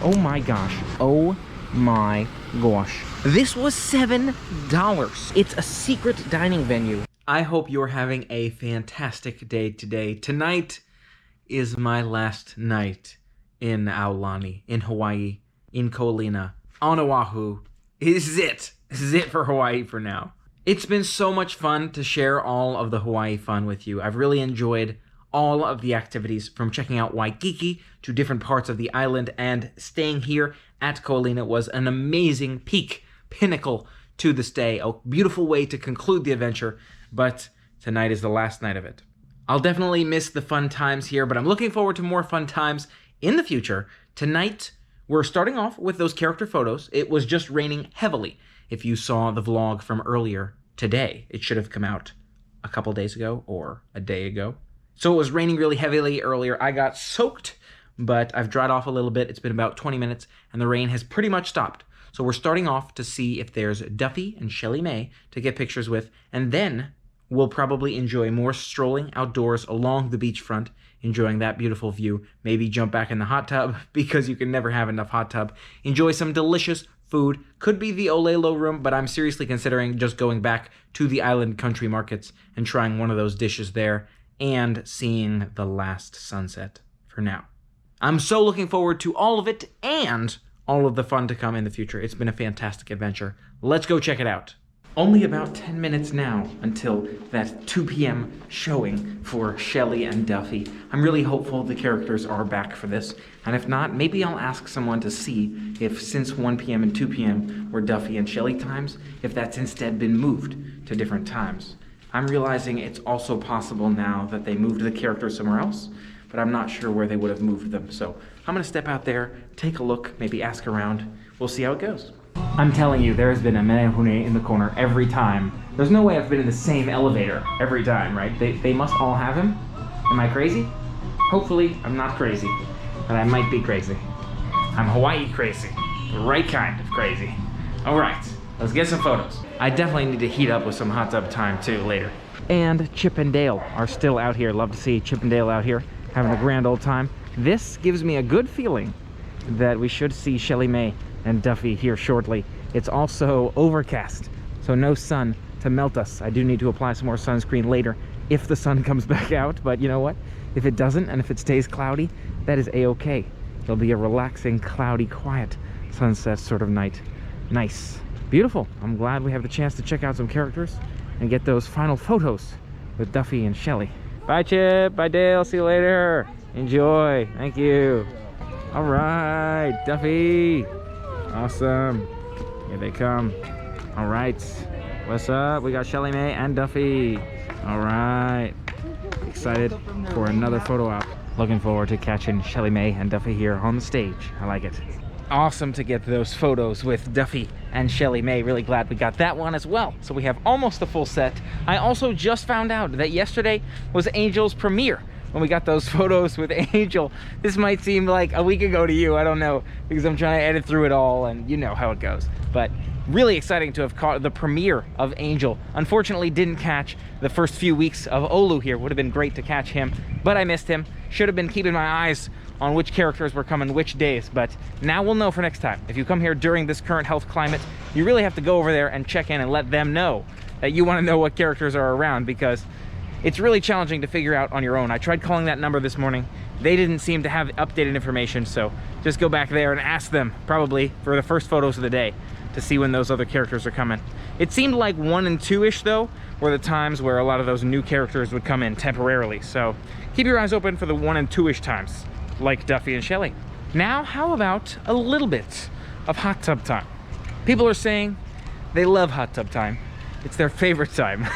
Oh my gosh. Oh my gosh. This was $7. It's a secret dining venue. I hope you're having a fantastic day today. Tonight is my last night in Aulani, in Hawaii, in Ko Olina, on Oahu. This is it. This is it for Hawaii for now. It's been so much fun to share all of the Hawaii fun with you. I've really enjoyed all of the activities, from checking out Waikiki to different parts of the island, and staying here at Ko Olina was an amazing pinnacle to the stay. A beautiful way to conclude the adventure, but tonight is the last night of it. I'll definitely miss the fun times here, but I'm looking forward to more fun times in the future. Tonight, we're starting off with those character photos. It was just raining heavily. If you saw the vlog from earlier today, it should have come out a couple days ago or a day ago. So it was raining really heavily earlier. I got soaked, but I've dried off a little bit. It's been about 20 minutes, and the rain has pretty much stopped. So we're starting off to see if there's Duffy and Shelly Mae to get pictures with, and then we'll probably enjoy more strolling outdoors along the beachfront, enjoying that beautiful view. Maybe jump back in the hot tub, because you can never have enough hot tub. Enjoy some delicious food. Could be the Olelo room, but I'm seriously considering just going back to the island country markets and trying one of those dishes there, and seeing the last sunset for now. I'm so looking forward to all of it and all of the fun to come in the future. It's been a fantastic adventure. Let's go check it out. Only about 10 minutes now until that 2 p.m. showing for Shelly and Duffy. I'm really hopeful the characters are back for this, and if not, maybe I'll ask someone to see if, since 1 p.m. and 2 p.m. were Duffy and Shelly times, if that's instead been moved to different times. I'm realizing it's also possible now that they moved the characters somewhere else, but I'm not sure where they would have moved them. So I'm gonna step out there, take a look, maybe ask around. We'll see how it goes. I'm telling you, there has been a menehune in the corner every time. There's no way I've been in the same elevator every time, right? They must all have him. Am I crazy? Hopefully I'm not crazy, but I might be crazy. I'm Hawaii crazy, the right kind of crazy. All right, let's get some photos. I definitely need to heat up with some hot tub time too later. And Chip and Dale are still out here. Love to see Chip and Dale out here having a grand old time. This gives me a good feeling that we should see Shelly Mae and Duffy here shortly. It's also overcast, so no sun to melt us. I do need to apply some more sunscreen later if the sun comes back out, but you know what? If it doesn't, and if it stays cloudy, that is a-okay. It'll be a relaxing, cloudy, quiet sunset sort of night. Nice. Beautiful. I'm glad we have the chance to check out some characters and get those final photos with Duffy and Shelly. Bye, Chip. Bye, Dale. See you later. Enjoy. Thank you. All right, Duffy. Awesome. Here they come. All right. What's up? We got Shelly Mae and Duffy. All right. Excited for another photo op. Looking forward to catching Shelly Mae and Duffy here on the stage. I like it. Awesome to get those photos with Duffy and Shelly Mae. Really glad we got that one as well. So we have almost a full set. I also just found out that yesterday was Angel's premiere when we got those photos with Angel. This might seem like a week ago to you, I don't know, because I'm trying to edit through it all and you know how it goes. But really exciting to have caught the premiere of Angel. Unfortunately didn't catch the first few weeks of Olu here. Would have been great to catch him, but I missed him. Should have been keeping my eyes on which characters were coming which days, but now we'll know for next time. If you come here during this current health climate, you really have to go over there and check in and let them know that you want to know what characters are around, because it's really challenging to figure out on your own. I tried calling that number this morning. They didn't seem to have updated information, so just go back there and ask them, probably for the first photos of the day, to see when those other characters are coming. It seemed like 1 and 2-ish though were the times where a lot of those new characters would come in temporarily, so keep your eyes open for the 1 and 2-ish times, like Duffy and Shelly. Now, how about a little bit of hot tub time? People are saying they love hot tub time. It's their favorite time.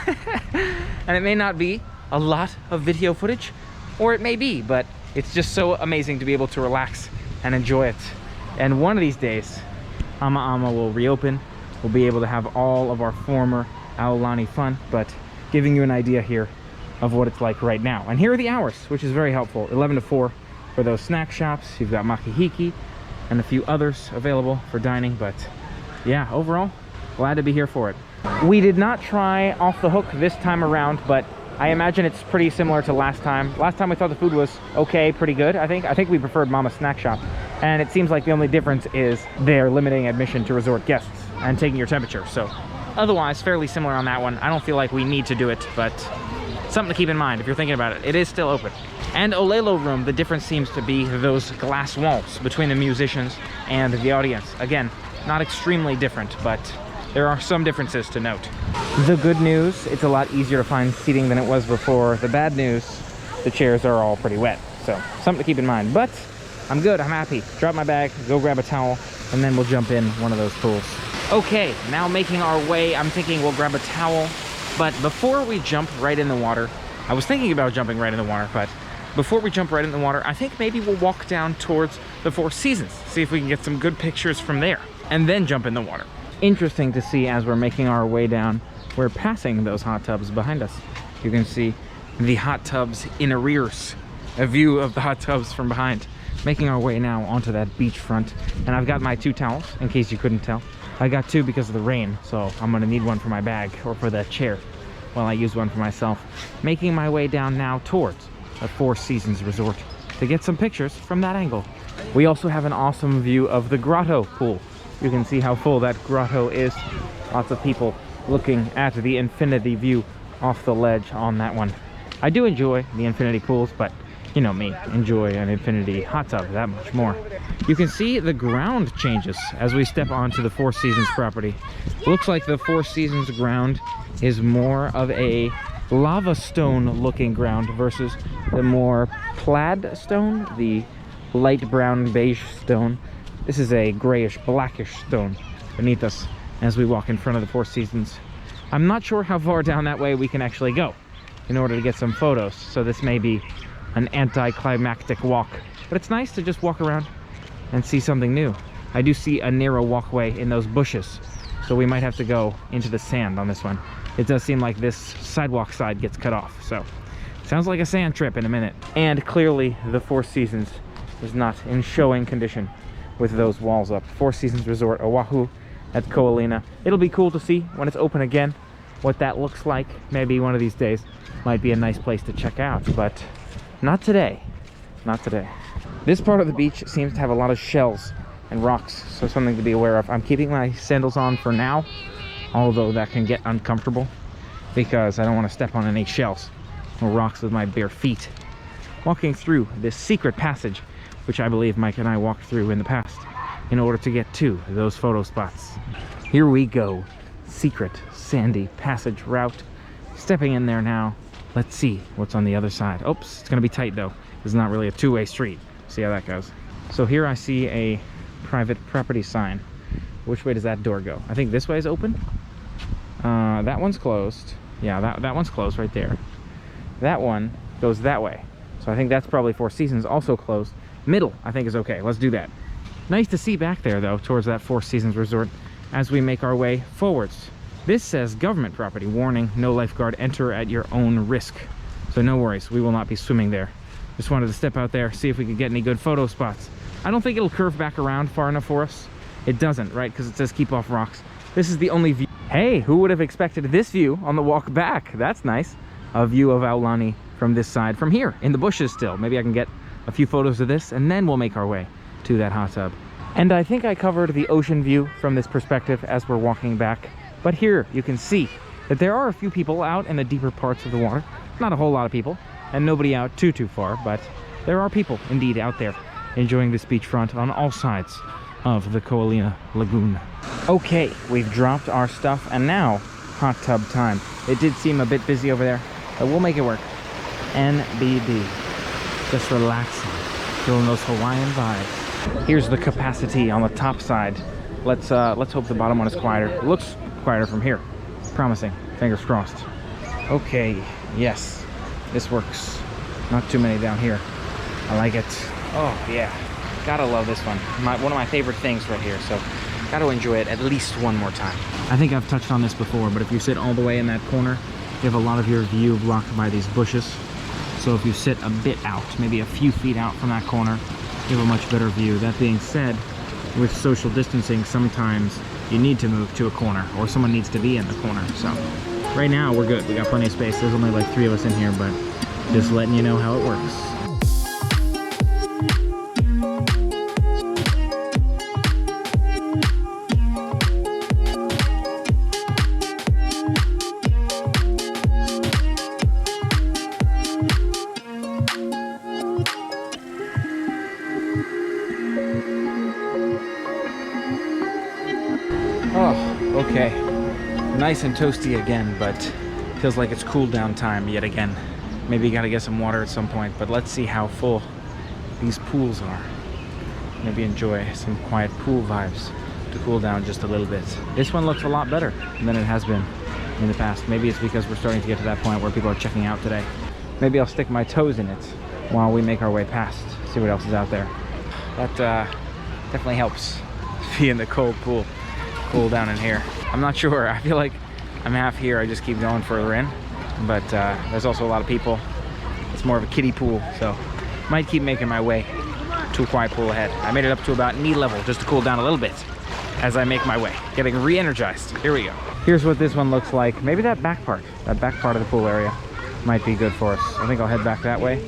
And it may not be a lot of video footage, or it may be, but it's just so amazing to be able to relax and enjoy it. And one of these days, Ama Ama will reopen. We'll be able to have all of our former Aulani fun, but giving you an idea here of what it's like right now. And here are the hours, which is very helpful. 11 to 4 for those snack shops. You've got Makihiki and a few others available for dining, but yeah, overall, glad to be here for it. We did not try off the hook this time around, but I imagine it's pretty similar to last time. Last time we thought the food was okay, pretty good, I think we preferred Mama's Snack Shop. And it seems like the only difference is they're limiting admission to resort guests and taking your temperature. So otherwise, fairly similar on that one. I don't feel like we need to do it, but something to keep in mind if you're thinking about it. It is still open. And Olelo Room, the difference seems to be those glass walls between the musicians and the audience. Again, not extremely different, but there are some differences to note. The good news, it's a lot easier to find seating than it was before. The bad news, the chairs are all pretty wet. So something to keep in mind, but I'm good, I'm happy. Drop my bag, go grab a towel, and then we'll jump in one of those pools. Okay, now making our way, I'm thinking we'll grab a towel, but before we jump right in the water, I was thinking about jumping right in the water, but before we jump right in the water, I think maybe we'll walk down towards the Four Seasons, see if we can get some good pictures from there, and then jump in the water. Interesting to see as we're making our way down, we're passing those hot tubs behind us. You can see the hot tubs in arrears, a view of the hot tubs from behind. Making our way now onto that beachfront, and I've got my 2 towels, in case you couldn't tell. I got 2 because of the rain, so I'm gonna need one for my bag or for the chair while I use one for myself. Making my way down now towards a Four Seasons resort to get some pictures from that angle. We also have an awesome view of the grotto pool. You can see how full that grotto is. Lots of people looking at the infinity view off the ledge on that one. I do enjoy the infinity pools, but you know me, enjoy an infinity hot tub that much more. You can see the ground changes as we step onto the Four Seasons property. Looks like the Four Seasons ground is more of a lava stone looking ground versus the more plaid stone, the light brown beige stone. This is a grayish blackish stone beneath us as we walk in front of the Four Seasons. I'm not sure how far down that way we can actually go in order to get some photos, so this may be an anticlimactic walk, but it's nice to just walk around and see something new. I do see a narrow walkway in those bushes, so we might have to go into the sand on this one. It does seem like this sidewalk side gets cut off, so sounds like a sand trip in a minute. And clearly the Four Seasons is not in showing condition with those walls up. Four Seasons Resort Oahu at Ko'olina. It'll be cool to see when it's open again what that looks like. Maybe one of these days might be a nice place to check out, but not today. Not today. This part of the beach seems to have a lot of shells and rocks, so something to be aware of. I'm keeping my sandals on for now, although that can get uncomfortable because I don't want to step on any shells or rocks with my bare feet. Walking through this secret passage, which I believe Mike and I walked through in the past in order to get to those photo spots. Here we go. Secret sandy passage route. Stepping in there now. Let's see what's on the other side. Oops, it's gonna be tight though. It's not really a two-way street. See how that goes. So here I see a private property sign. Which way does that door go? I think this way is open. That one's closed. Yeah, that one's closed right there. That one goes that way. So I think that's probably Four Seasons, also closed. Middle, I think, is okay. Let's do that. Nice to see back there though, towards that Four Seasons resort as we make our way forwards. This says government property, warning, no lifeguard, enter at your own risk. So no worries, we will not be swimming there. Just wanted to step out there, see if we could get any good photo spots. I don't think it'll curve back around far enough for us. It doesn't, right? Because it says keep off rocks. This is the only view. Hey, who would have expected this view on the walk back? That's nice. A view of Aulani from this side, from here, in the bushes still. Maybe I can get a few photos of this, and then we'll make our way to that hot tub. And I think I covered the ocean view from this perspective as we're walking back. But here you can see that there are a few people out in the deeper parts of the water. Not a whole lot of people, and nobody out too far, but there are people indeed out there enjoying this beachfront on all sides of the Ko'olina Lagoon. Okay, we've dropped our stuff, and now hot tub time. It did seem a bit busy over there, but we'll make it work. NBD, just relaxing, feeling those Hawaiian vibes. Here's the capacity on the top side. Let's hope the bottom one is quieter. It looks quieter from here. Promising. Fingers crossed. Okay, yes, this works. Not too many down here. I like it. Oh yeah, gotta love this one. One of my favorite things right here. So gotta enjoy it at least one more time. I think I've touched on this before, but if you sit all the way in that corner, you have a lot of your view blocked by these bushes. So if you sit a bit out, maybe a few feet out from that corner, you have a much better view. That being said, with social distancing, sometimes you need to move to a corner, or someone needs to be in the corner. So right now we're good. We got plenty of space. There's only like 3 of us in here, but just letting you know how it works. Oh, okay. Nice and toasty again, but feels like it's cool down time yet again. Maybe you gotta get some water at some point, but let's see how full these pools are. Maybe enjoy some quiet pool vibes to cool down just a little bit. This one looks a lot better than it has been in the past. Maybe it's because we're starting to get to that point where people are checking out today. Maybe I'll stick my toes in it while we make our way past, see what else is out there. That definitely helps be in the cold pool. Cool down in here. I'm not sure. I feel like I'm half here. I just keep going further in, but there's also a lot of people. It's more of a kiddie pool, so might keep making my way to a quiet pool ahead. I made it up to about knee level just to cool down a little bit as I make my way, getting re-energized. Here we go. Here's what this one looks like. Maybe that back part of the pool area might be good for us. I think I'll head back that way.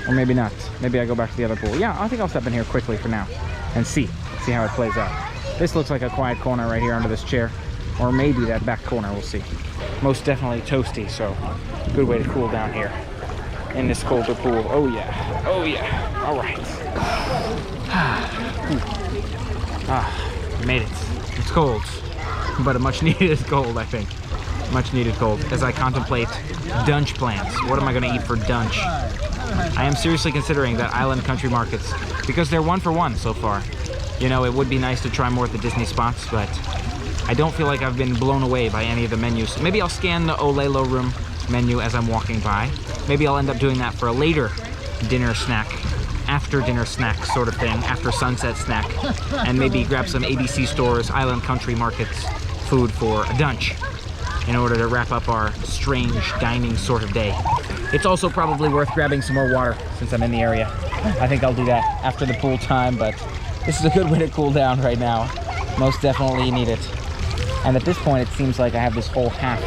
Or maybe not. Maybe I go back to the other pool. Yeah, I think I'll step in here quickly for now and see how it plays out. This looks like a quiet corner right here under this chair, or maybe that back corner, we'll see. Most definitely toasty, so good way to cool down here in this colder pool. Oh yeah, oh yeah, all right. Made it. It's cold, but a much needed cold, I think. Much needed cold as I contemplate dunch plans. What am I gonna eat for dunch? I am seriously considering that island country markets because they're 1 for 1 so far. You know, it would be nice to try more at the Disney spots, but I don't feel like I've been blown away by any of the menus. Maybe I'll scan the Olelo room menu as I'm walking by. Maybe I'll end up doing that for a later dinner snack, after dinner snack sort of thing, after sunset snack, and maybe grab some ABC Stores Island Country Markets food for a dunch in order to wrap up our strange dining sort of day. It's also probably worth grabbing some more water since I'm in the area. I think I'll do that after the pool time, but this is a good way to cool down right now. Most definitely need it. And at this point, it seems like I have this whole half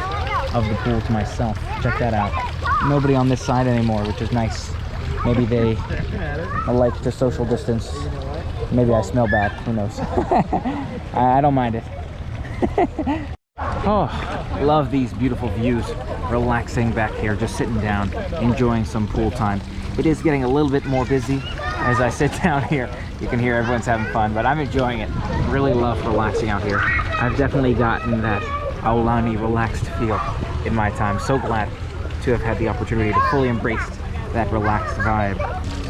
of the pool to myself. Check that out. Nobody on this side anymore, which is nice. Maybe they like to social distance. Maybe I smell bad, who knows. I don't mind it. Oh, love these beautiful views. Relaxing back here, just sitting down, enjoying some pool time. It is getting a little bit more busy as I sit down here. You can hear everyone's having fun, but I'm enjoying it. Really love relaxing out here. I've definitely gotten that Aulani relaxed feel in my time. So glad to have had the opportunity to fully embrace that relaxed vibe.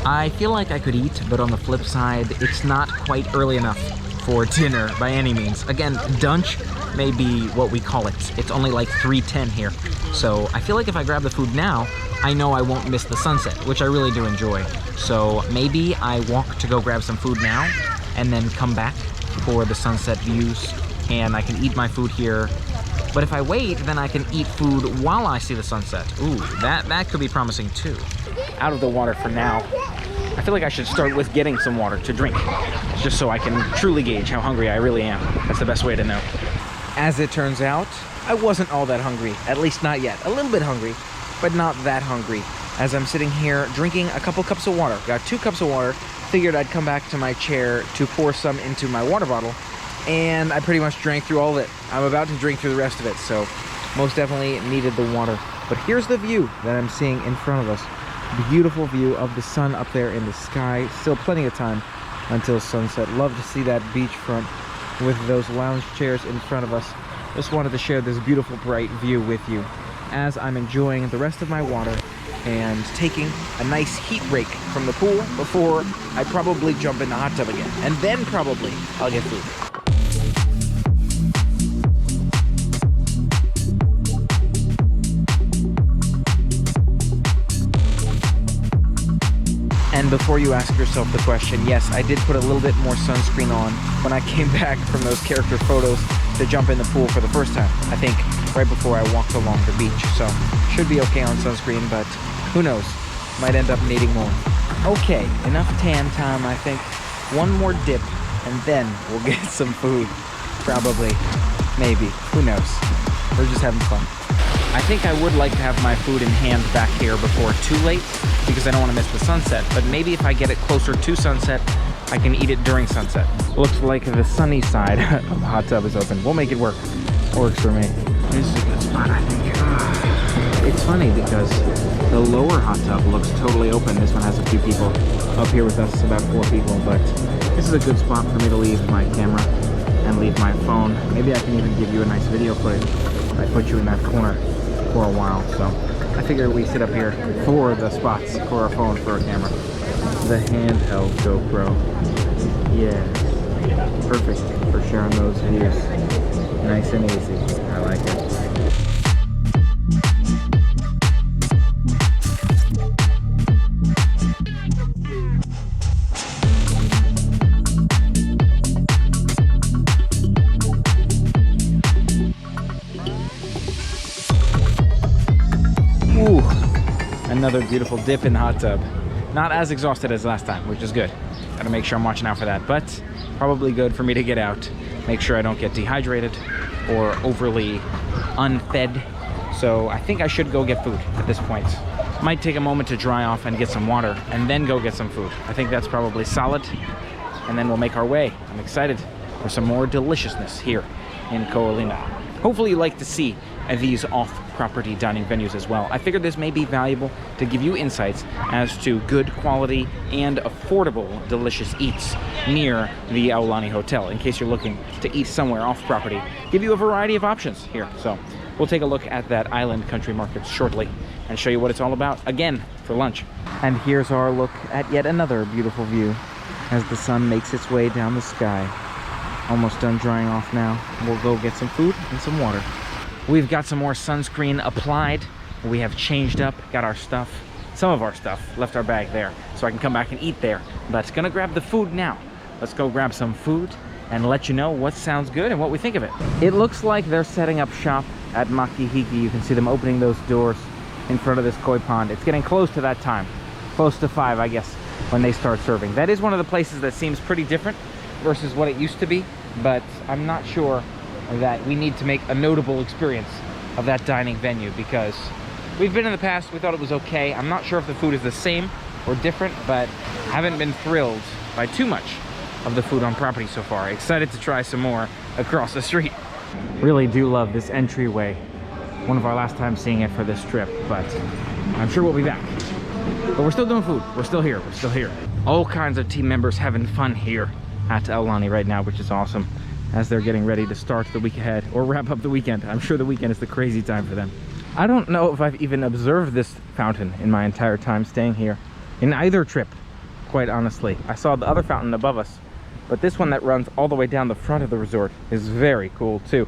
I feel like I could eat, but on the flip side, it's not quite early enough for dinner by any means. Again, dunch may be what we call it. It's only like 3:10 here. So I feel like if I grab the food now, I know I won't miss the sunset, which I really do enjoy. So maybe I walk to go grab some food now and then come back for the sunset views, and I can eat my food here. But if I wait, then I can eat food while I see the sunset. Ooh, that could be promising too. Out of the water for now. I feel like I should start with getting some water to drink, just so I can truly gauge how hungry I really am. That's the best way to know. As it turns out, I wasn't all that hungry, at least not yet. A little bit hungry, but not that hungry. As I'm sitting here drinking a couple cups of water. Got 2 cups of water, figured I'd come back to my chair to pour some into my water bottle, and I pretty much drank through all of it. I'm about to drink through the rest of it, so most definitely needed the water. But here's the view that I'm seeing in front of us. Beautiful view of the sun up there in the sky. Still plenty of time until sunset. Love to see that beachfront with those lounge chairs in front of us. Just wanted to share this beautiful bright view with you as I'm enjoying the rest of my water and taking a nice heat break from the pool before I probably jump in the hot tub again. And then probably I'll get food. And before you ask yourself the question, yes, I did put a little bit more sunscreen on when I came back from those character photos to jump in the pool for the first time. I think right before I walked along the beach. So should be okay on sunscreen, but who knows? Might end up needing more. Okay, enough tan time, I think. One more dip, and then we'll get some food. Probably. Maybe. Who knows? We're just having fun. I think I would like to have my food in hand back here before too late because I don't want to miss the sunset. But maybe if I get it closer to sunset, I can eat it during sunset. Looks like the sunny side of the hot tub is open. We'll make it work. Works for me. This is a good spot, I think. It's funny because the lower hot tub looks totally open. This one has a few people. Up here with us, about 4 people. But this is a good spot for me to leave my camera and leave my phone. Maybe I can even give you a nice video footage if I put you in that corner for a while. So I figure we sit up here for the spots for our phone, for our camera. The handheld GoPro. Yeah, perfect for sharing those views. Nice and easy. I like it. Ooh, another beautiful dip in the hot tub. Not as exhausted as last time, which is good. Gotta make sure I'm watching out for that, but probably good for me to get out, make sure I don't get dehydrated or overly unfed. So I think I should go get food at this point. Might take a moment to dry off and get some water and then go get some food. I think that's probably solid. And then we'll make our way. I'm excited for some more deliciousness here in Aulani. Hopefully you like to see these off-property dining venues as well. I figured this may be valuable to give you insights as to good quality and affordable delicious eats near the Aulani Hotel in case you're looking to eat somewhere off-property. Give you a variety of options here. So we'll take a look at that island country market shortly and show you what it's all about again for lunch. And here's our look at yet another beautiful view as the sun makes its way down the sky. Almost done drying off now. We'll go get some food and some water. We've got some more sunscreen applied. We have changed up, got our stuff, some of our stuff, left our bag there so I can come back and eat there. But gonna grab the food now. Let's go grab some food and let you know what sounds good and what we think of it. It looks like they're setting up shop at Makihiki. You can see them opening those doors in front of this koi pond. It's getting close to that time, close to 5, I guess, when they start serving. That is one of the places that seems pretty different versus what it used to be, but I'm not sure that we need to make a notable experience of that dining venue because we've been in the past, we thought it was okay. I'm not sure if the food is the same or different, but haven't been thrilled by too much of the food on property so far. Excited to try some more across the street. Really do love this entryway. One of our last times seeing it for this trip, but I'm sure we'll be back. But we're still doing food. We're still here. We're still here. All kinds of team members having fun here at Aulani right now, which is awesome, as they're getting ready to start the week ahead or wrap up the weekend. I'm sure the weekend is the crazy time for them. I don't know if I've even observed this fountain in my entire time staying here in either trip, quite honestly. I saw the other fountain above us, but this one that runs all the way down the front of the resort is very cool too.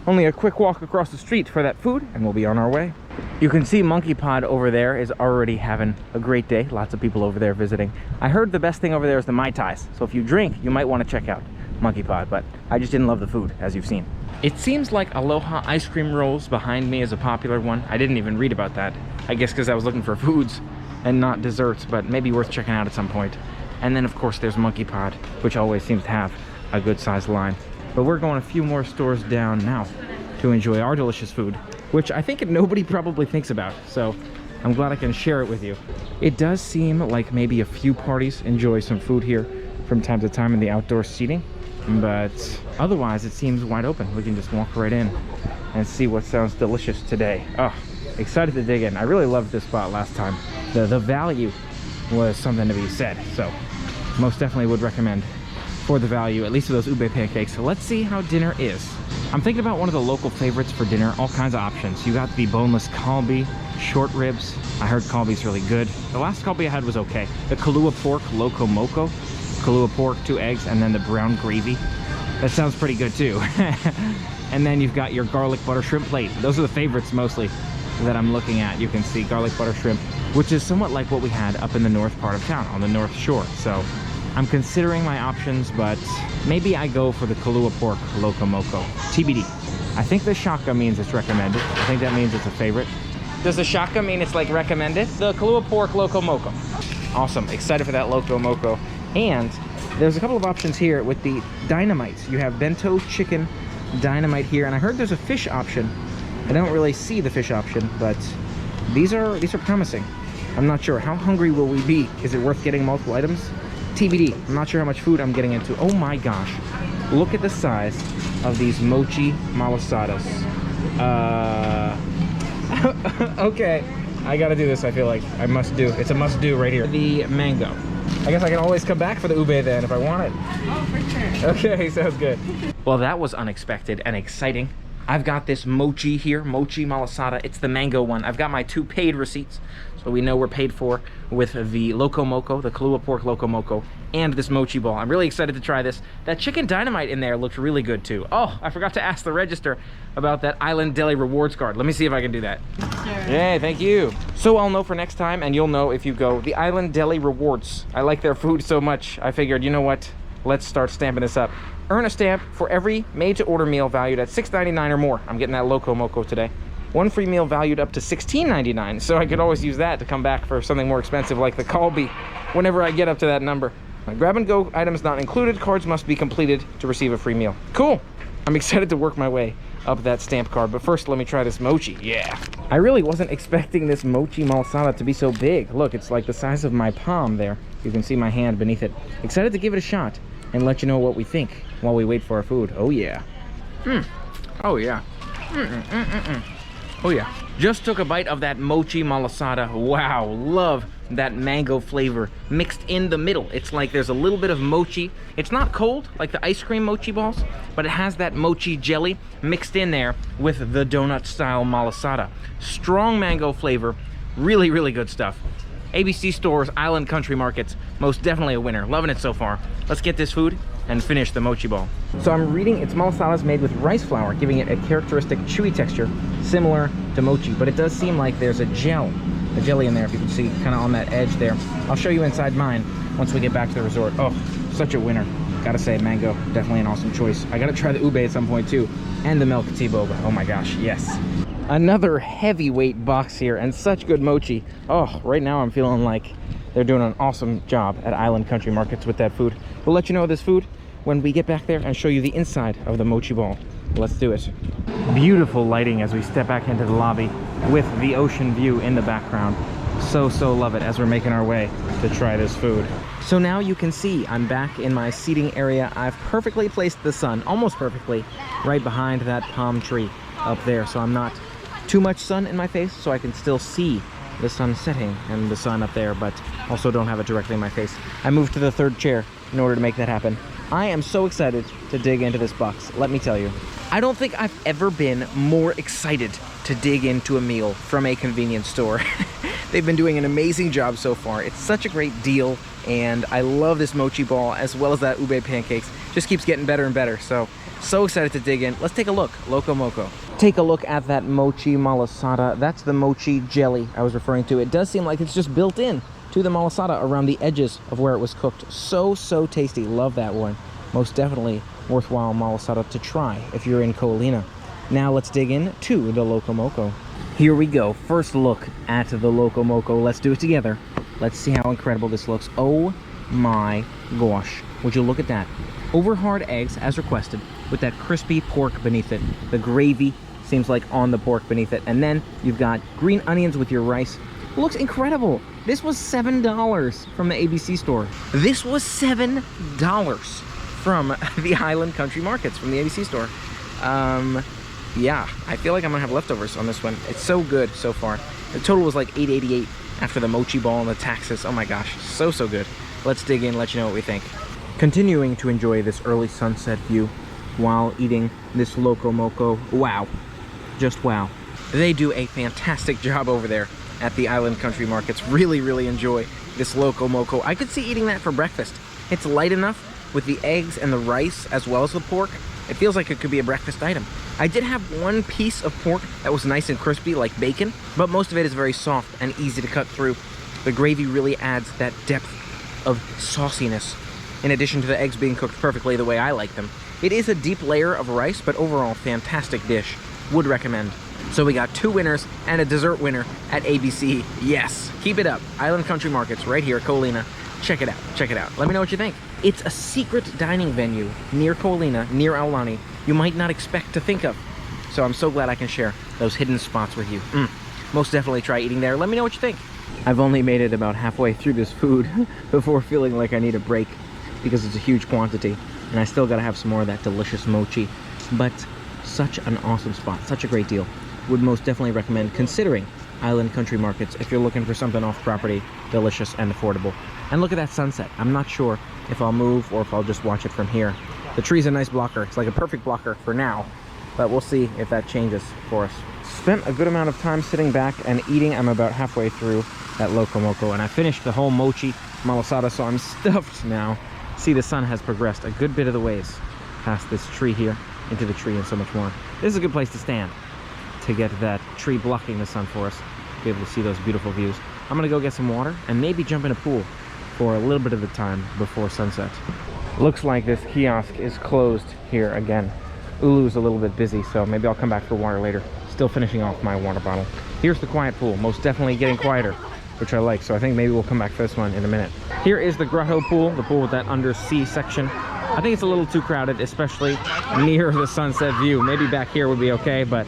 Only a quick walk across the street for that food and we'll be on our way. You can see Monkey Pod over there is already having a great day. Lots of people over there visiting. I heard the best thing over there is the Mai Tais. So if you drink, you might want to check out Monkey Pod, but I just didn't love the food, as you've seen. It seems like Aloha ice cream rolls behind me is a popular one. I didn't even read about that. I guess because I was looking for foods and not desserts, but maybe worth checking out at some point. And then of course there's Monkey Pod, which always seems to have a good sized line. But we're going a few more stores down now to enjoy our delicious food, which I think nobody probably thinks about. So I'm glad I can share it with you. It does seem like maybe a few parties enjoy some food here from time to time in the outdoor seating, but otherwise it seems wide open. We can just walk right in and see what sounds delicious today. Oh, excited to dig in. I really loved this spot last time. The value was something to be said, so most definitely would recommend for the value, at least for those ube pancakes. So let's see how dinner is. I'm thinking about one of the local favorites for dinner, all kinds of options. You got the boneless kalbi, short ribs. I heard kalbi's really good. The last kalbi I had was okay. The Kalua pork loco moco, Kalua pork, 2 eggs, and then the brown gravy. That sounds pretty good too. And then you've got your garlic butter shrimp plate. Those are the favorites mostly that I'm looking at. You can see garlic butter shrimp, which is somewhat like what we had up in the north part of town on the North Shore. So I'm considering my options, but maybe I go for the Kalua pork loco moco. TBD. I think the shaka means it's recommended. I think that means it's a favorite. Does the shaka mean it's like recommended? The Kalua pork loco moco. Awesome. Excited for that loco moco. And there's a couple of options here with the dynamites. You have bento chicken dynamite here, and I heard there's a fish option I don't really see the fish option, but these are promising. I'm not sure. How hungry will we be? Is it worth getting multiple items? TBD. I'm not sure how much food I'm getting into. Oh my gosh. Look at the size of these mochi malasadas. Okay. I gotta do this, I feel like. I must do. It's a must do right here. The mango. I guess I can always come back for the ube then if I want it. Oh, for sure. Okay, sounds good. Well, that was unexpected and exciting. I've got this mochi here, mochi malasada. It's the mango one. I've got my 2 paid receipts, so we know we're paid for with the loco moco, the Kahlua pork loco moco, and this mochi ball. I'm really excited to try this. That chicken dynamite in there looks really good too. Oh, I forgot to ask the register about that Island Deli rewards card. Let me see if I can do that. Sure. Yay, thank you. So I'll know for next time, and you'll know if you go. The Island Deli rewards. I like their food so much, I figured, you know what? Let's start stamping this up. Earn a stamp for every made-to-order meal valued at $6.99 or more. I'm getting that loco moco today. 1 free meal valued up to $16.99, so I could always use that to come back for something more expensive like the kalbi whenever I get up to that number. Grab-and-go items not included. Cards must be completed to receive a free meal. Cool. I'm excited to work my way up that stamp card, but first let me try this mochi. Yeah. I really wasn't expecting this mochi malasada to be so big. Look, it's like the size of my palm there. You can see my hand beneath it. Excited to give it a shot and let you know what we think while we wait for our food. Oh yeah. Oh yeah. Oh yeah. Just took a bite of that mochi malasada. Wow, love that mango flavor mixed in the middle. It's like there's a little bit of mochi. It's not cold like the ice cream mochi balls, but it has that mochi jelly mixed in there with the donut style malasada. Strong mango flavor, really, really good stuff. ABC Stores, Island Country Markets, most definitely a winner. Loving it so far. Let's get this food and finish the mochi ball. So I'm reading it's malasadas made with rice flour, giving it a characteristic chewy texture, similar to mochi, but it does seem like there's a jelly in there, if you can see, kind of on that edge there. I'll show you inside mine once we get back to the resort. Oh, such a winner. Gotta say, mango, definitely an awesome choice. I gotta try the ube at some point too, and the milk tea boba. Oh my gosh, yes. Another heavyweight box here, and such good mochi. Oh, right now I'm feeling like they're doing an awesome job at Island Country Markets with that food. We'll let you know this food when we get back there and show you the inside of the mochi ball. Let's do it. Beautiful lighting as we step back into the lobby with the ocean view in the background. So love it as we're making our way to try this food. So now you can see I'm back in my seating area. I've perfectly placed the sun, almost perfectly, right behind that palm tree up there, so I'm not too much sun in my face, so I can still see the sun setting and the sun up there, but also don't have it directly in my face. I moved to the 3rd chair in order to make that happen. I am so excited to dig into this box, let me tell you. I don't think I've ever been more excited to dig into a meal from a convenience store. They've been doing an amazing job so far. It's such a great deal, and I love this mochi ball as well as that ube pancakes. Just keeps getting better and better, so excited to dig in. Let's take a look. Loco moco. Take a look at that mochi malasada. That's the mochi jelly I was referring to. It does seem like it's just built in to the malasada around the edges of where it was cooked. So tasty. Love that one. Most definitely worthwhile malasada to try if you're in Ko'olina. Now let's dig in to the loco moco. Here we go. First look at the loco moco. Let's do it together. Let's see how incredible this looks. Oh my gosh. Would you look at that? Over hard eggs as requested with that crispy pork beneath it. The gravy seems like on the pork beneath it. And then you've got green onions with your rice. It looks incredible. This was $7 from the ABC store. This was $7 from the Island Country Markets from the ABC store. Yeah, I feel like I'm gonna have leftovers on this one. It's so good so far. The total was like $8.88 after the mochi ball and the taxes. Oh my gosh, so good. Let's dig in, let you know what we think. Continuing to enjoy this early sunset view while eating this loco moco. Wow, just wow. They do a fantastic job over there at the Island Country Markets. Really enjoy this loco moco. I could see eating that for breakfast. It's light enough with the eggs and the rice as well as the pork. It feels like it could be a breakfast item. I did have one piece of pork that was nice and crispy like bacon, but most of it is very soft and easy to cut through. The gravy really adds that depth of sauciness, in addition to the eggs being cooked perfectly the way I like them. It is a deep layer of rice, but overall fantastic dish. Would recommend. So we got 2 winners and a dessert winner at ABC. Yes, keep it up. Island Country Markets right here, Ko'olina. Check it out. Let me know what you think. It's a secret dining venue near Ko'olina, near Aulani, you might not expect to think of. So I'm so glad I can share those hidden spots with you. Most definitely try eating there. Let me know what you think. I've only made it about halfway through this food before feeling like I need a break because it's a huge quantity. And I still gotta have some more of that delicious mochi. But such an awesome spot, such a great deal. Would most definitely recommend considering Island Country Markets if you're looking for something off property, delicious and affordable. And look at that sunset. I'm not sure if I'll move or if I'll just watch it from here. The tree's a nice blocker. It's like a perfect blocker for now, but we'll see if that changes for us. Spent a good amount of time sitting back and eating. I'm about halfway through that Loco Moco, and I finished the whole mochi malasada, so I'm stuffed now. See, the sun has progressed a good bit of the ways past this tree here, into the tree and so much more. This is a good place to stand to get that tree blocking the sun for us, be able to see those beautiful views. I'm gonna go get some water and maybe jump in a pool for a little bit of the time before sunset. Looks like this kiosk is closed here again. Ulu's a little bit busy, so maybe I'll come back for water later. Still finishing off my water bottle. Here's the quiet pool, most definitely getting quieter, which I like, so I think maybe we'll come back for this one in a minute. Here is the grotto pool, the pool with that undersea section. I think it's a little too crowded, especially near the sunset view. Maybe back here would be okay, but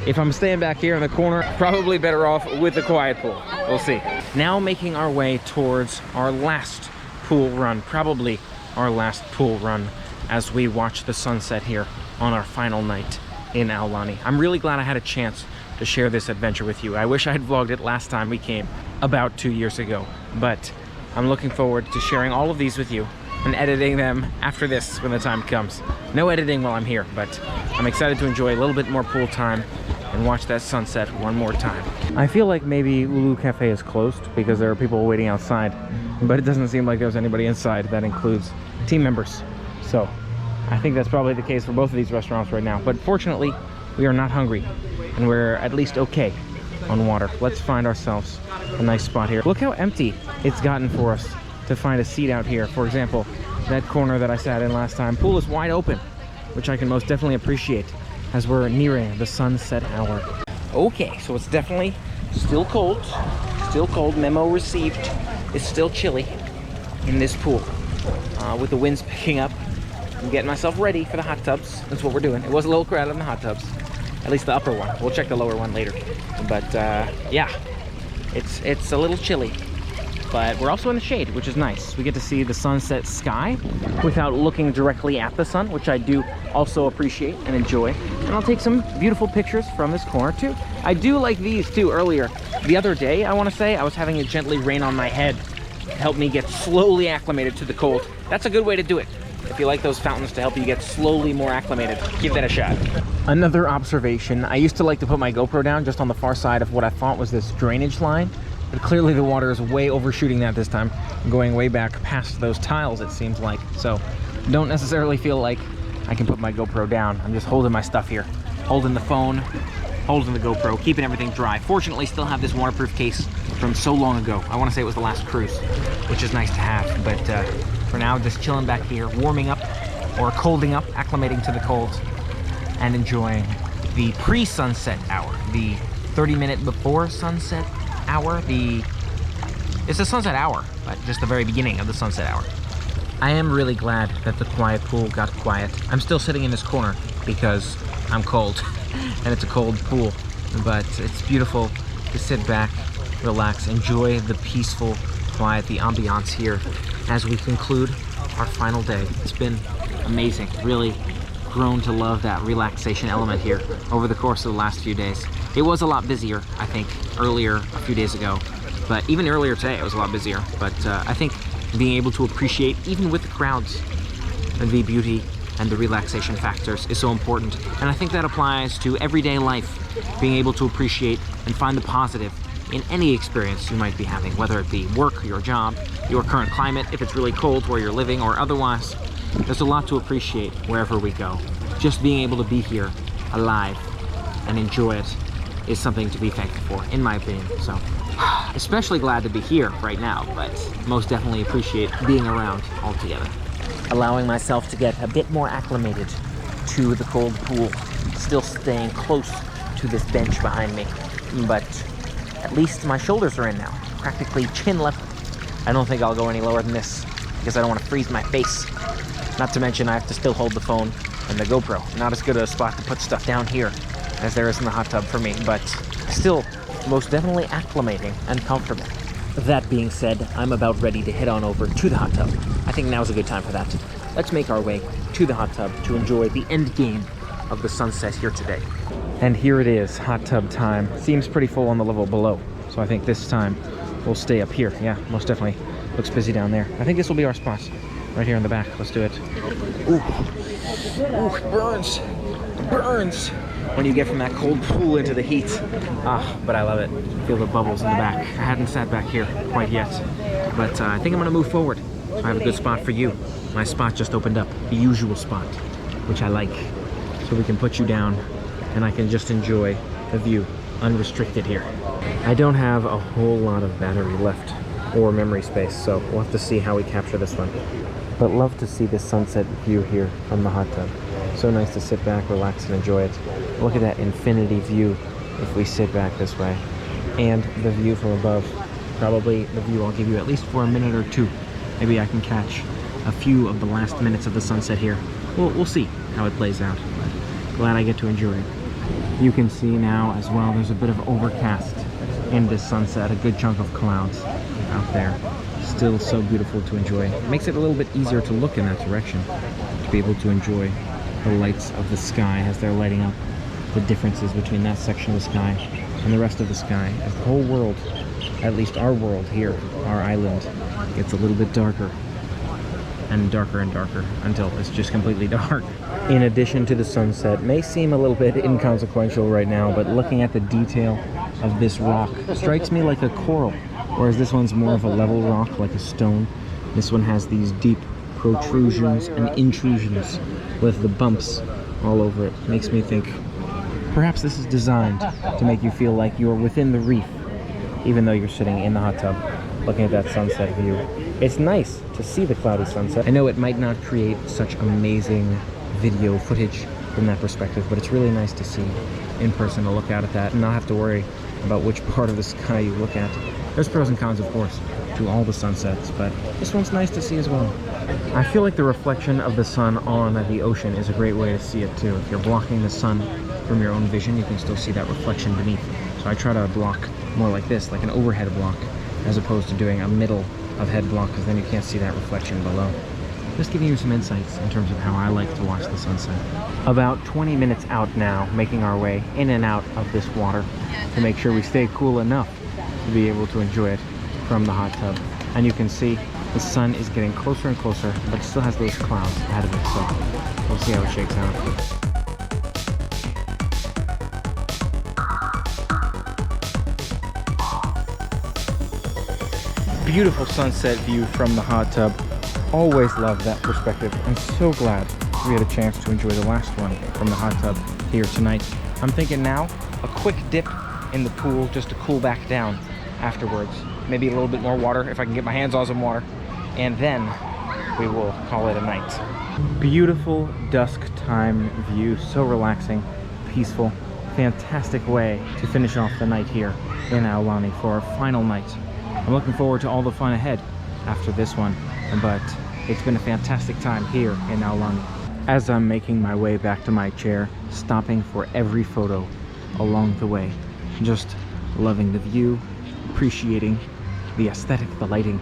if I'm staying back here in the corner, probably better off with the quiet pool. We'll see. Now making our way towards our last pool run, probably our last pool run, as we watch the sunset here on our final night in Aulani. I'm really glad I had a chance to share this adventure with you. I wish I had vlogged it last time we came, about 2 years ago, but I'm looking forward to sharing all of these with you and editing them after this when the time comes. No editing while I'm here, but I'm excited to enjoy a little bit more pool time and watch that sunset one more time. I feel like maybe Ulu Cafe is closed because there are people waiting outside, but it doesn't seem like there's anybody inside. That includes team members. So I think that's probably the case for both of these restaurants right now. But fortunately, we are not hungry and we're at least okay on water. Let's find ourselves a nice spot here. Look how empty it's gotten for us to find a seat out here. For example, that corner that I sat in last time, pool is wide open, which I can most definitely appreciate as we're nearing the sunset hour. Okay, so it's definitely still cold. Still cold, memo received. It's still chilly in this pool. With the winds picking up, I'm getting myself ready for the hot tubs. That's what we're doing. It was a little crowded in the hot tubs, at least the upper one. We'll check the lower one later. But yeah, it's a little chilly. But we're also in the shade, which is nice. We get to see the sunset sky without looking directly at the sun, which I do also appreciate and enjoy. And I'll take some beautiful pictures from this corner too. I do like these too earlier. The other day, I want to say, I was having it gently rain on my head to help me get slowly acclimated to the cold. That's a good way to do it. If you like those fountains to help you get slowly more acclimated, give that a shot. Another observation, I used to like to put my GoPro down just on the far side of what I thought was this drainage line. But clearly the water is way overshooting that this time, going way back past those tiles, it seems like. So don't necessarily feel like I can put my GoPro down. I'm just holding my stuff here, holding the phone, holding the GoPro, keeping everything dry. Fortunately, still have this waterproof case from so long ago. I want to say it was the last cruise, which is nice to have. But for now, just chilling back here, warming up or colding up, acclimating to the cold, and enjoying the pre-sunset hour, the 30-minute before sunset hour. It's a sunset hour, but just the very beginning of the sunset hour. I am really glad that the quiet pool got quiet. I'm still sitting in this corner because I'm cold and it's a cold pool, but it's beautiful to sit back, relax, enjoy the peaceful quiet, the ambiance here as we conclude our final day. It's been amazing. Really grown to love that relaxation element here over the course of the last few days. It was a lot busier, I think, earlier, a few days ago, but even earlier today it was a lot busier. But I think being able to appreciate, even with the crowds, the beauty and the relaxation factors is so important. And I think that applies to everyday life, being able to appreciate and find the positive in any experience you might be having, whether it be work, your job, your current climate, if it's really cold where you're living, or otherwise. There's a lot to appreciate wherever we go. Just being able to be here, alive, and enjoy it is something to be thankful for, in my opinion. So, especially glad to be here right now, but most definitely appreciate being around altogether. Allowing myself to get a bit more acclimated to the cold pool, still staying close to this bench behind me, but at least my shoulders are in now, practically chin level. I don't think I'll go any lower than this because I don't want to freeze my face. Not to mention I have to still hold the phone and the GoPro. Not as good a spot to put stuff down here as there is in the hot tub for me, but still most definitely acclimating and comfortable. That being said, I'm about ready to head on over to the hot tub. I think now's a good time for that. Let's make our way to the hot tub to enjoy the end game of the sunset here today. And here it is, hot tub time. Seems pretty full on the level below, so I think this time we'll stay up here. Yeah, most definitely looks busy down there. I think this will be our spot, right here in the back. Let's do it. Ooh, ooh, it burns, it burns when you get from that cold pool into the heat. Ah, but I love it. Feel the bubbles in the back. I hadn't sat back here quite yet, but I think I'm gonna move forward. So I have a good spot for you. My spot just opened up, the usual spot, which I like. So we can put you down and I can just enjoy the view unrestricted here. I don't have a whole lot of battery left or memory space, so we'll have to see how we capture this one. But love to see this sunset view here from the hot tub. So nice to sit back, relax, and enjoy it. Look at that infinity view if we sit back this way. And the view from above. Probably the view I'll give you at least for a minute or two. Maybe I can catch a few of the last minutes of the sunset here. We'll see how it plays out. But glad I get to enjoy it. You can see now as well, there's a bit of overcast in this sunset, a good chunk of clouds out there. Still so beautiful to enjoy. It makes it a little bit easier to look in that direction, to be able to enjoy the lights of the sky as they're lighting up, the differences between that section of the sky and the rest of the sky. As the whole world, at least our world here, our island, gets a little bit darker and darker until it's just completely dark. In addition to the sunset, may seem a little bit inconsequential right now, but looking at the detail of this rock strikes me like a coral, whereas this one's more of a level rock, like a stone. This one has these deep protrusions and intrusions with the bumps all over it. Makes me think perhaps this is designed to make you feel like you're within the reef, even though you're sitting in the hot tub looking at that sunset view. It's nice to see the cloudy sunset. I know it might not create such amazing video footage from that perspective, but it's really nice to see in person, to look out at that and not have to worry about which part of the sky you look at. There's pros and cons, of course, to all the sunsets, but this one's nice to see as well. I feel like the reflection of the sun on the ocean is a great way to see it too. If you're blocking the sun from your own vision, you can still see that reflection beneath. So I try to block more like this, like an overhead block, as opposed to doing a middle of head block, because then you can't see that reflection below. Just giving you some insights in terms of how I like to watch the sunset. About 20 minutes out now, making our way in and out of this water to make sure we stay cool enough to be able to enjoy it from the hot tub. And you can see the sun is getting closer and closer, but it still has those clouds ahead of it, so we'll see how it shakes out. Beautiful sunset view from the hot tub. Always love that perspective. I'm so glad we had a chance to enjoy the last one from the hot tub here tonight. I'm thinking now a quick dip in the pool just to cool back down afterwards. Maybe a little bit more water if I can get my hands on some water, and then we will call it a night. Beautiful dusk time view, so relaxing, peaceful, fantastic way to finish off the night here in Aulani for our final night. I'm looking forward to all the fun ahead after this one, but it's been a fantastic time here in Aulani. As I'm making my way back to my chair, stopping for every photo along the way, just loving the view, appreciating the aesthetic, the lighting.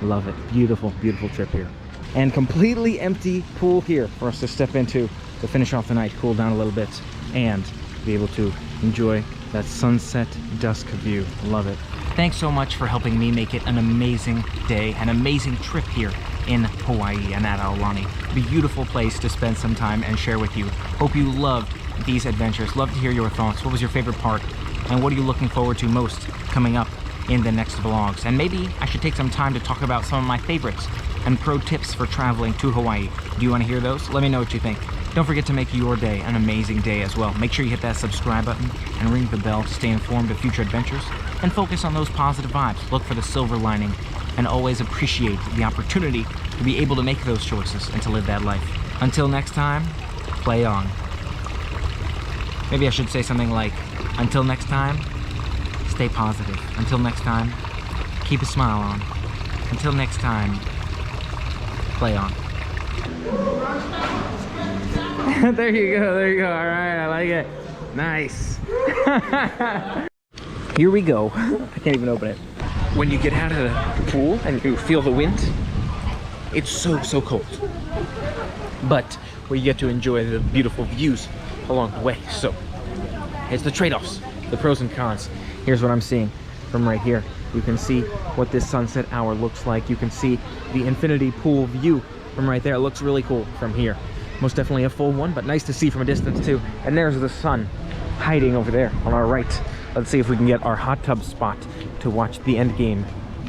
Love it. Beautiful, beautiful trip here. And completely empty pool here for us to step into to finish off the night, cool down a little bit, and be able to enjoy that sunset dusk view. Love it. Thanks so much for helping me make it an amazing day, an amazing trip here in Hawaii and at Aulani. Beautiful place to spend some time and share with you. Hope you loved these adventures. Love to hear your thoughts. What was your favorite part? And what are you looking forward to most coming up in the next vlogs? And maybe I should take some time to talk about some of my favorites and pro tips for traveling to Hawaii. Do you want to hear those? Let me know what you think. Don't forget to make your day an amazing day as well. Make sure you hit that subscribe button and ring the bell to stay informed of future adventures, and focus on those positive vibes. Look for the silver lining and always appreciate the opportunity to be able to make those choices and to live that life. Until next time, play on. Maybe I should say something like, until next time, stay positive. Until next time, keep a smile on. Until next time, play on. There you go, there you go. All right, I like it. Nice. Here we go. I can't even open it. When you get out of the pool and you feel the wind, it's so cold. But we get to enjoy the beautiful views along the way. So it's the trade-offs, the pros and cons. Here's what I'm seeing from right here. You can see what this sunset hour looks like. You can see the infinity pool view from right there. It looks really cool from here. Most definitely a full one, but nice to see from a distance too. And there's the sun hiding over there on our right. Let's see if we can get our hot tub spot to watch the end game